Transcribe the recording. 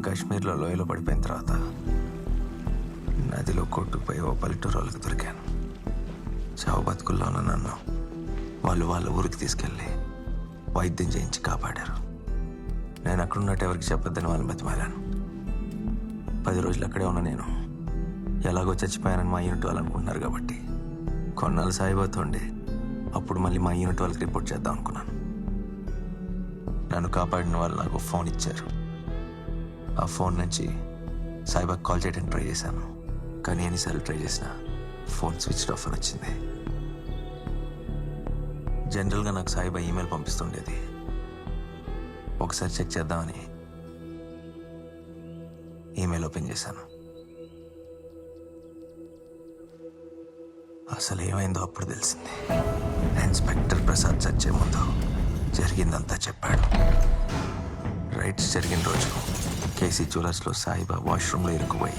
కాశ్మీర్లో లోయలో పడిపోయిన తర్వాత నదిలో కొట్టుకుపోయి ఓ పల్లెటూరు వాళ్ళకి దొరికాను. చావు బతుకుల్లో ఉన్న నన్ను వాళ్ళ ఊరికి తీసుకెళ్ళి వైద్యం చేయించి కాపాడారు. నేను అక్కడున్నట్టు ఎవరికి చెప్పొద్దని వాళ్ళని బతిమాలాను. 10 రోజులు అక్కడే ఉన్న నేను ఎలాగో చచ్చిపోయానని మా యూనిట్ వాళ్ళు అనుకుంటున్నారు కాబట్టి కొన్నాళ్ళు సాయిపోతుండే అప్పుడు మళ్ళీ మా యూనిట్ వాళ్ళకి రిపోర్ట్ చేద్దాం అనుకున్నాను. నన్ను కాపాడిన వాళ్ళు నాకు ఫోన్ ఇచ్చారు. ఆ ఫోన్ నుంచి సాయిబాకి కాల్ చేయడానికి ట్రై చేశాను, కానీ ఎన్నిసార్లు ట్రై చేసినా ఫోన్ స్విచ్ ఆఫ్ అని వచ్చింది. జనరల్గా నాకు సాయిబా ఈమెయిల్ పంపిస్తుండేది. ఒకసారి చెక్ చేద్దామని ఈమెయిల్ ఓపెన్ చేశాను. అసలు ఏమైందో అప్పుడు తెలిసింది. ఇన్స్పెక్టర్ ప్రసాద్ చచ్చే ముందు జరిగిందంతా చెప్పాడు. రైట్స్ జరిగిన రోజు కేసీ జ్యువెలర్స్లో సాయిబా వాష్రూమ్లో ఇరుక్కుపోయి